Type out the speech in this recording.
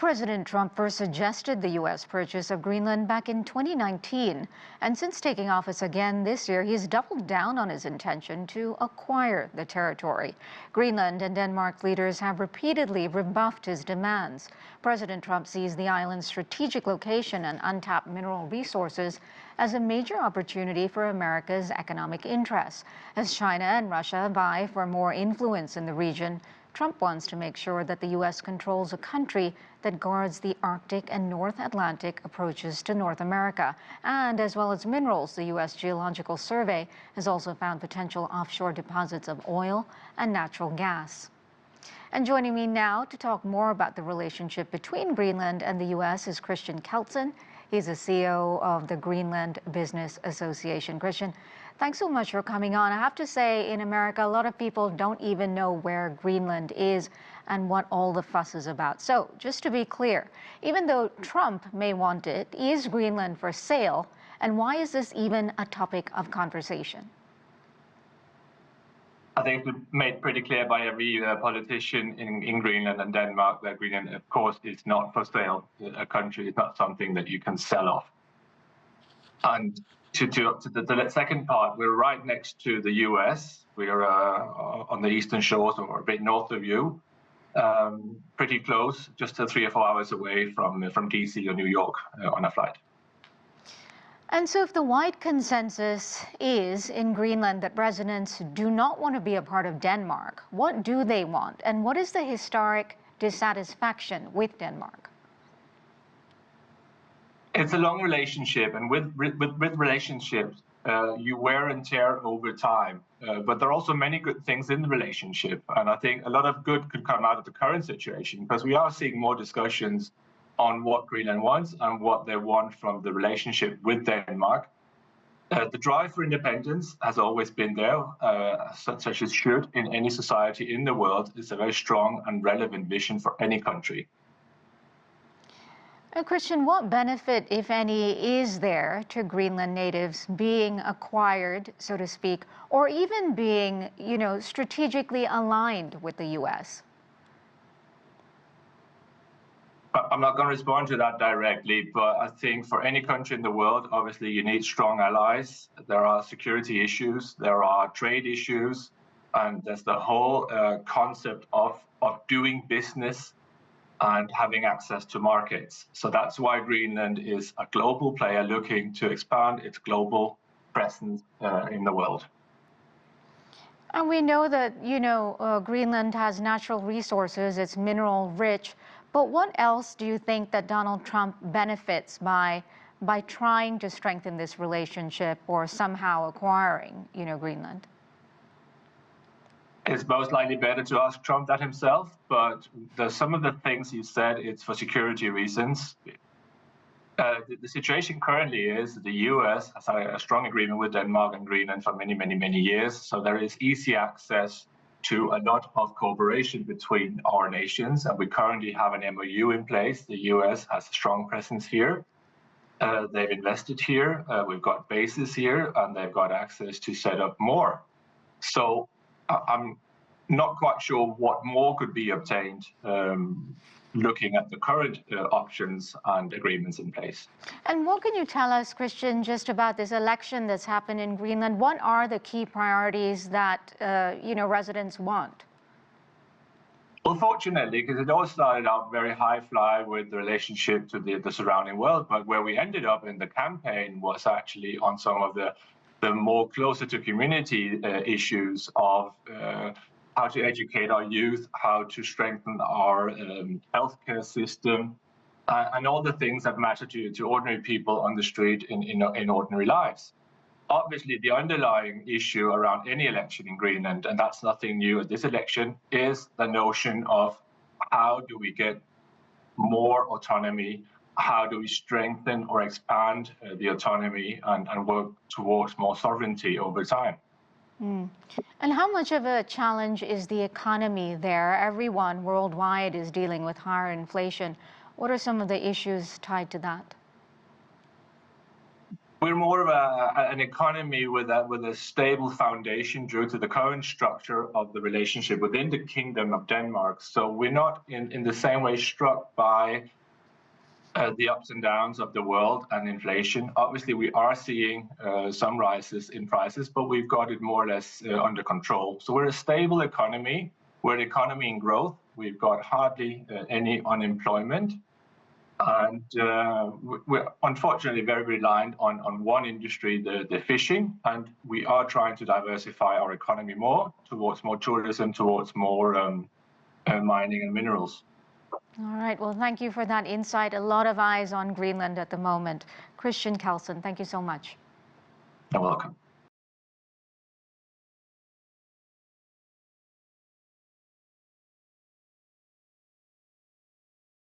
President Trump first suggested the U.S. purchase of Greenland back in 2019. And since taking office again this year, he's doubled down on his intention to acquire the territory. Greenland and Denmark leaders have repeatedly rebuffed his demands. President Trump sees the island's strategic location and untapped mineral resources as a major opportunity for America's economic interests. As China and Russia vie for more influence in the region, Trump wants to make sure that the U.S. controls a country that guards the Arctic and North Atlantic approaches to North America. And as well as minerals, the U.S. Geological Survey has also found potential offshore deposits of oil and natural gas. And joining me now to talk more about the relationship between Greenland and the U.S. is Christian Keldsen. He's the CEO of the Greenland Business Association. Christian, thanks so much for coming on. I have to say, in America, a lot of people don't even know where Greenland is and what all the fuss is about. So, just to be clear, even though Trump may want it, is Greenland for sale? And why is this even a topic of conversation? I think it's made pretty clear by every politician in Greenland and Denmark that Greenland, of course, is not for sale. A country is not something that you can sell off. And to the second part, we're right next to the U.S. We are on the eastern shores, or a bit north of you, pretty close, just 3 or 4 hours away from D.C. or New York on a flight. And so if the wide consensus is in Greenland that residents do not want to be a part of Denmark, what do they want? And what is the historic dissatisfaction with Denmark? It's a long relationship, and with relationships, you wear and tear over time. But there are also many good things in the relationship, and I think a lot of good could come out of the current situation, because we are seeing more discussions on what Greenland wants and what they want from the relationship with Denmark. The drive for independence has always been there, such as should in any society in the world. It's a very strong and relevant vision for any country. Christian, what benefit, if any, is there to Greenland natives being acquired, so to speak, or even being, strategically aligned with the U.S.? I'm not going to respond to that directly, but I think for any country in the world, obviously you need strong allies. There are security issues, there are trade issues, and there's the whole concept of doing business and having access to markets. So that's why Greenland is a global player looking to expand its global presence in the world. And we know that, Greenland has natural resources, it's mineral rich. But what else do you think that Donald Trump benefits by trying to strengthen this relationship or somehow acquiring, Greenland? It's most likely better to ask Trump that himself, but some of the things he said, it's for security reasons. The situation currently is that the U.S. has a strong agreement with Denmark and Greenland for many, many, many years. So there is easy access to a lot of cooperation between our nations, and we currently have an MOU in place. The U.S. has a strong presence here. They've invested here, we've got bases here, and they've got access to set up more. So I'm not quite sure what more could be obtained looking at the current options and agreements in place. And what can you tell us, Christian, just about this election that's happened in Greenland? What are the key priorities that, residents want? Well, fortunately, because it all started out very high fly with the relationship to the surrounding world, but where we ended up in the campaign was actually on some of the more closer to community issues of how to educate our youth, how to strengthen our healthcare system, and all the things that matter to ordinary people on the street in ordinary lives. Obviously, the underlying issue around any election in Greenland, and that's nothing new at this election, is the notion of how do we get more autonomy, how do we strengthen or expand the autonomy and work towards more sovereignty over time. And how much of a challenge is the economy there? Everyone worldwide is dealing with higher inflation. What are some of the issues tied to that? We're more of an economy with a stable foundation due to the current structure of the relationship within the Kingdom of Denmark. So we're not in the same way struck by the ups and downs of the world and inflation. Obviously, we are seeing some rises in prices, but we've got it more or less under control. So we're a stable economy. We're an economy in growth. We've got hardly any unemployment. And we're unfortunately very reliant on one industry, the fishing, and we are trying to diversify our economy more towards more tourism, towards more mining and minerals. All right, well, thank you for that insight. A lot of eyes on Greenland at the moment. Christian Keldsen, thank you so much. You're welcome.